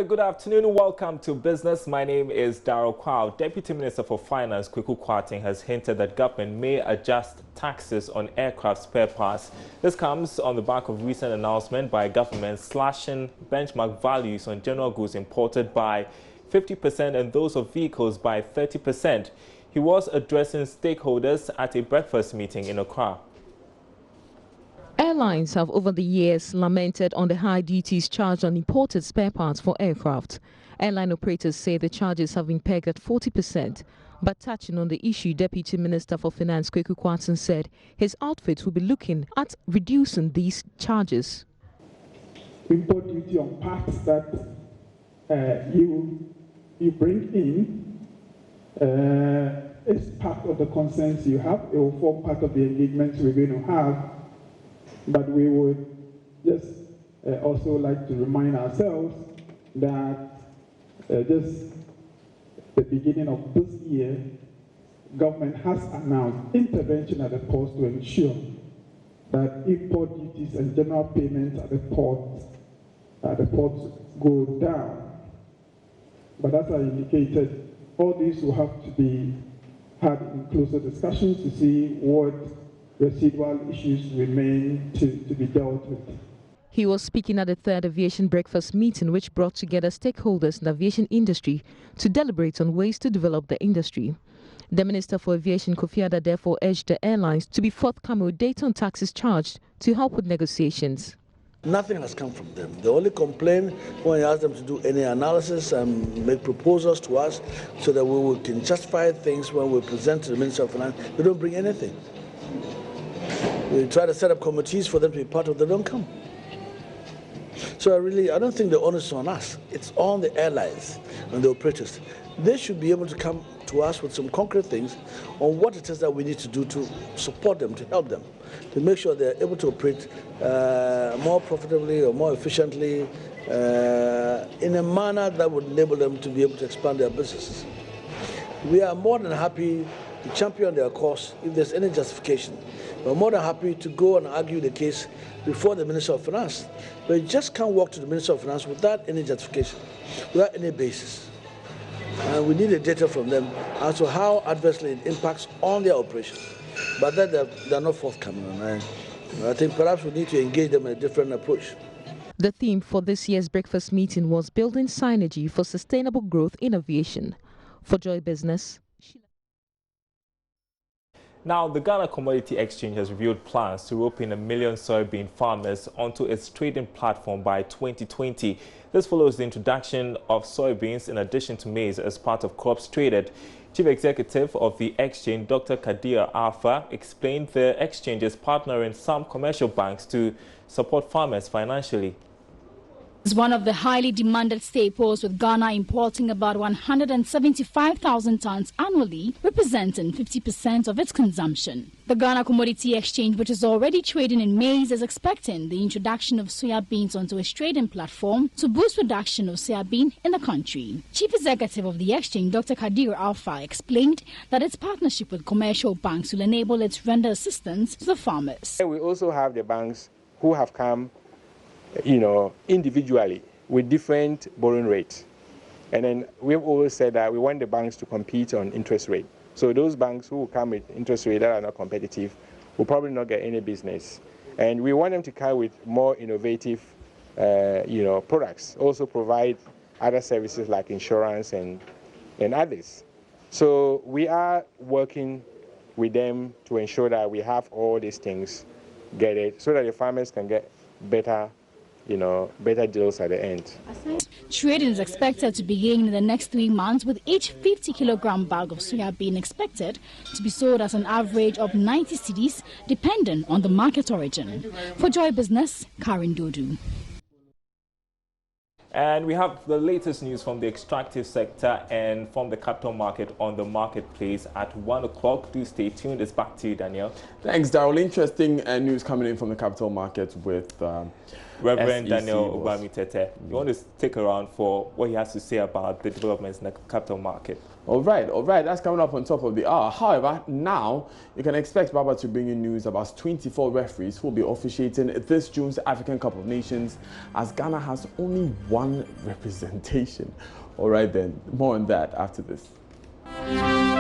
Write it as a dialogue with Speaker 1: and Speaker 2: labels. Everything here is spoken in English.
Speaker 1: Good afternoon and welcome to Business. My name is Darryl Kwao. Deputy Minister for Finance Kweku Kwarteng has hinted that government may adjust taxes on aircraft spare parts. This comes on the back of recent announcement by government slashing benchmark values on general goods imported by 50% and those of vehicles by 30%. He was addressing stakeholders at a breakfast meeting in Accra.
Speaker 2: Airlines have over the years lamented on the high duties charged on imported spare parts for aircraft. Airline operators say the charges have been pegged at 40%. But touching on the issue, Deputy Minister for Finance Kweku Kwarteng said his outfit will be looking at reducing these charges.
Speaker 3: Import duty on parts that you bring in is part of the concerns you have. It will form part of the engagement we're going to have. But we would just also like to remind ourselves that just the beginning of this year, government has announced intervention at the ports to ensure that import duties and general payments at the ports go down. But as I indicated, all these will have to be had in closer discussions to see what residual issues remain to be dealt with.
Speaker 2: He was speaking at the third aviation breakfast meeting, which brought together stakeholders in the aviation industry to deliberate on ways to develop the industry. The Minister for Aviation, Kofi Adda, therefore urged the airlines to be forthcoming with data on taxes charged to help with negotiations.
Speaker 4: Nothing has come from them. They only complain when you ask them to do any analysis and make proposals to us so that we can justify things when we present to the Minister of Finance. They don't bring anything. We try to set up committees for them to be part of, they don't come. So I don't think the onus is on us. It's on the airlines and the operators. They should be able to come to us with some concrete things on what it is that we need to do to support them, to help them, to make sure they're able to operate more profitably or more efficiently in a manner that would enable them to be able to expand their businesses. We are more than happy to champion their cause if there's any justification. We're more than happy to go and argue the case before the Minister of Finance. But you just can't walk to the Minister of Finance without any justification, without any basis. And we need the data from them as to how adversely it impacts on their operations. But that they're not forthcoming. And I think perhaps we need to engage them in a different approach.
Speaker 2: The theme for this year's breakfast meeting was building synergy for sustainable growth in aviation. For Joy Business.
Speaker 1: Now, the Ghana Commodity Exchange has revealed plans to rope in 1 million soybean farmers onto its trading platform by 2020. This follows the introduction of soybeans in addition to maize as part of crops traded. Chief Executive of the exchange, Dr. Kadir Alpha, explained the exchange is partnering some commercial banks to support farmers financially.
Speaker 5: Is one of the highly demanded staples, with Ghana importing about 175,000 tons annually, representing 50% of its consumption. The Ghana Commodity Exchange, which is already trading in maize, is expecting the introduction of soya beans onto its trading platform to boost production of soya bean in the country. Chief Executive of the exchange, Dr. Kadir Alpha, explained that its partnership with commercial banks will enable it to render assistance to the farmers.
Speaker 6: We also have the banks who have come individually with different borrowing rates. And then we've always said that we want the banks to compete on interest rate. So those banks who will come with interest rates that are not competitive will probably not get any business. And we want them to come with more innovative, products. Also provide other services like insurance and others. So we are working with them to ensure that we have all these things gathered so that the farmers can get better deals at the end.
Speaker 5: Trading is expected to begin in the next 3 months, with each 50-kilogram bag of soya bean expected to be sold at an average of 90 cedis, depending on the market origin. For Joy Business, Karen Dodu.
Speaker 1: And we have the latest news from the extractive sector and from the capital market on the marketplace at 1 o'clock. Do stay tuned. It's back to you, Daniel.
Speaker 7: Thanks, Darryl. Interesting news coming in from the capital market with
Speaker 1: Reverend
Speaker 7: SEC
Speaker 1: Daniel Obami Tete. You want to stick around for what he has to say about the developments in the capital market.
Speaker 7: All right. That's coming up on top of the hour. However, now you can expect Baba to bring you news about 24 referees who will be officiating this June's African Cup of Nations, as Ghana has only one one representation. All right then, more on that after this.